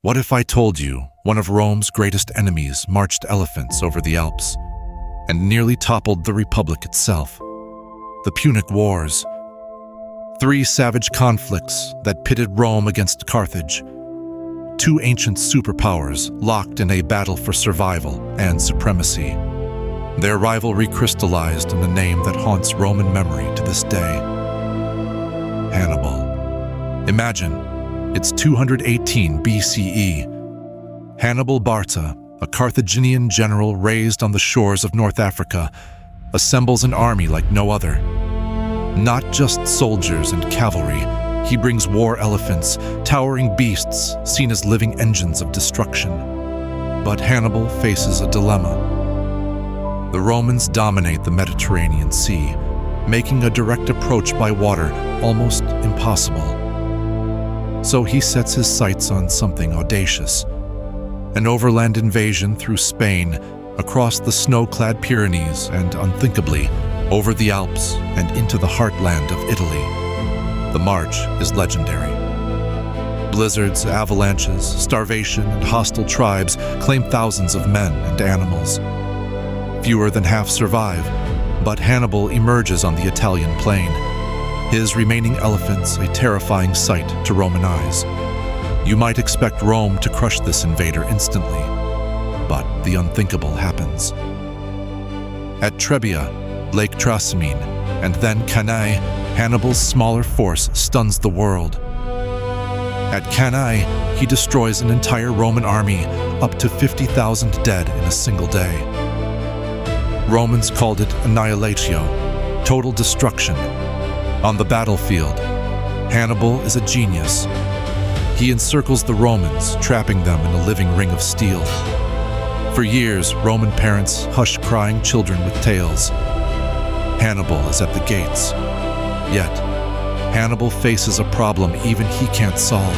What if I told you one of Rome's greatest enemies marched elephants over the Alps and nearly toppled the Republic itself? The Punic Wars. 3 savage conflicts that pitted Rome against Carthage. 2 ancient superpowers locked in a battle for survival and supremacy. Their rivalry crystallized in a name that haunts Roman memory to this day: Hannibal. Imagine, it's 218 BCE. Hannibal Barca, a Carthaginian general raised on the shores of North Africa, assembles an army like no other. Not just soldiers and cavalry, he brings war elephants, towering beasts seen as living engines of destruction. But Hannibal faces a dilemma. The Romans dominate the Mediterranean Sea, making a direct approach by water almost impossible. So he sets his sights on something audacious: an overland invasion through Spain, across the snow-clad Pyrenees, and unthinkably, over the Alps and into the heartland of Italy. The march is legendary. Blizzards, avalanches, starvation, and hostile tribes claim thousands of men and animals. Fewer than half survive, but Hannibal emerges on the Italian plain, his remaining elephants a terrifying sight to Roman eyes. You might expect Rome to crush this invader instantly, but the unthinkable happens. At Trebia, Lake Trasimene, and then Cannae, Hannibal's smaller force stuns the world. At Cannae, he destroys an entire Roman army, up to 50,000 dead in a single day. Romans called it annihilatio, total destruction. On the battlefield, Hannibal is a genius. He encircles the Romans, trapping them in a living ring of steel. For years, Roman parents hush crying children with tales. Hannibal is at the gates. Yet, Hannibal faces a problem even he can't solve: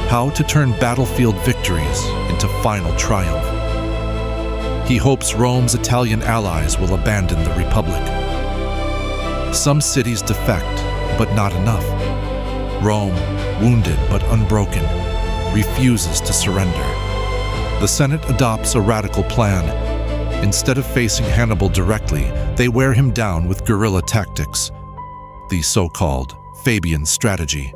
how to turn battlefield victories into final triumph. He hopes Rome's Italian allies will abandon the Republic. Some cities defect, but not enough. Rome, wounded but unbroken, refuses to surrender. The Senate adopts a radical plan. Instead of facing Hannibal directly, they wear him down with guerrilla tactics, the so-called Fabian strategy.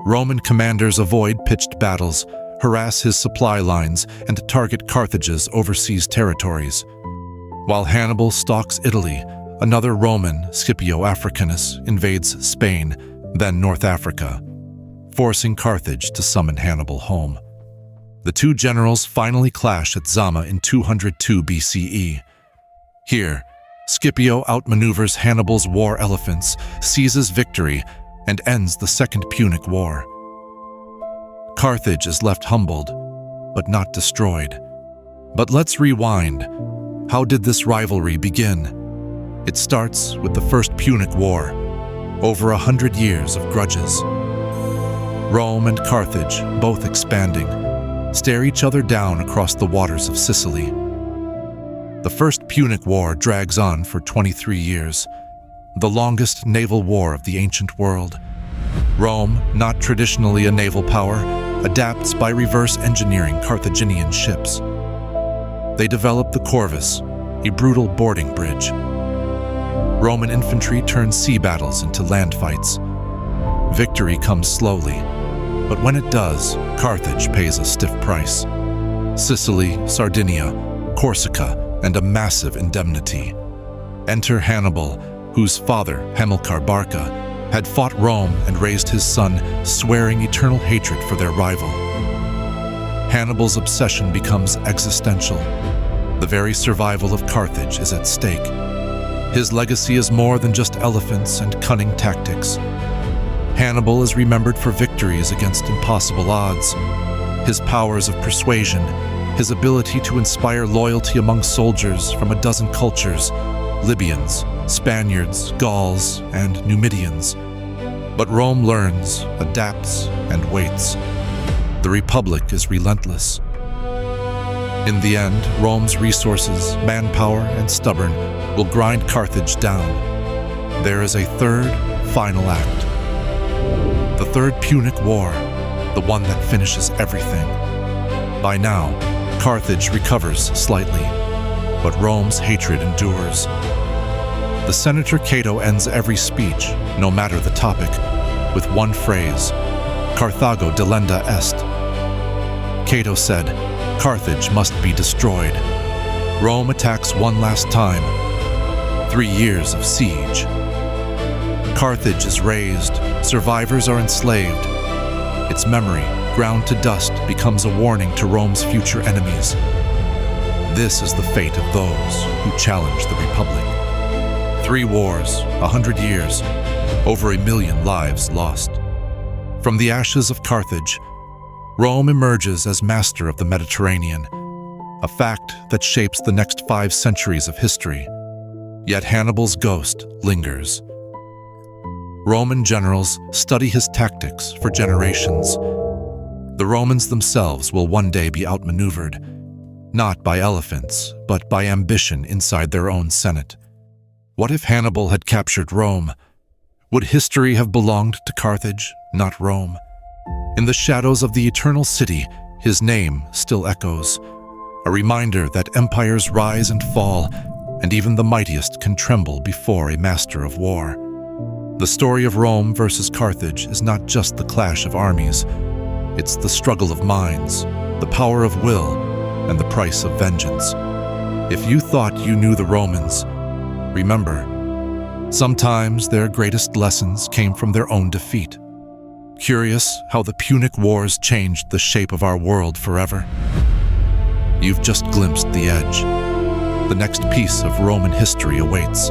Roman commanders avoid pitched battles, harass his supply lines, and target Carthage's overseas territories. While Hannibal stalks Italy, another Roman, Scipio Africanus, invades Spain, then North Africa, forcing Carthage to summon Hannibal home. The 2 generals finally clash at Zama in 202 BCE. Here, Scipio outmaneuvers Hannibal's war elephants, seizes victory, and ends the Second Punic War. Carthage is left humbled, but not destroyed. But let's rewind. How did this rivalry begin? It starts with the First Punic War, over 100 years of grudges. Rome and Carthage, both expanding, stare each other down across the waters of Sicily. The First Punic War drags on for 23 years, the longest naval war of the ancient world. Rome, not traditionally a naval power, adapts by reverse engineering Carthaginian ships. They develop the corvus, a brutal boarding bridge. Roman infantry turns sea battles into land fights. Victory comes slowly, but when it does, Carthage pays a stiff price. Sicily, Sardinia, Corsica, and a massive indemnity. Enter Hannibal, whose father, Hamilcar Barca, had fought Rome and raised his son, swearing eternal hatred for their rival. Hannibal's obsession becomes existential. The very survival of Carthage is at stake. His legacy is more than just elephants and cunning tactics. Hannibal is remembered for victories against impossible odds, his powers of persuasion, his ability to inspire loyalty among soldiers from a dozen cultures: Libyans, Spaniards, Gauls, and Numidians. But Rome learns, adapts, and waits. The Republic is relentless. In the end, Rome's resources, manpower, and stubborn will grind Carthage down. There is a third, final act. The Third Punic War, the one that finishes everything. By now, Carthage recovers slightly, but Rome's hatred endures. The Senator Cato ends every speech, no matter the topic, with one phrase, Carthago delenda est. Cato said, Carthage must be destroyed. Rome attacks one last time. 3 years of siege. Carthage is razed, survivors are enslaved. Its memory, ground to dust, becomes a warning to Rome's future enemies. This is the fate of those who challenge the Republic. 3 wars, 100 years, over 1 million lives lost. From the ashes of Carthage, Rome emerges as master of the Mediterranean, a fact that shapes the next 5 centuries of history. Yet Hannibal's ghost lingers. Roman generals study his tactics for generations. The Romans themselves will one day be outmaneuvered, not by elephants, but by ambition inside their own Senate. What if Hannibal had captured Rome? Would history have belonged to Carthage, not Rome? In the shadows of the eternal city, his name still echoes, a reminder that empires rise and fall, and even the mightiest can tremble before a master of war. The story of Rome versus Carthage is not just the clash of armies. It's the struggle of minds, the power of will, and the price of vengeance. If you thought you knew the Romans, remember, sometimes their greatest lessons came from their own defeat. Curious how the Punic Wars changed the shape of our world forever? You've just glimpsed the edge. The next piece of Roman history awaits.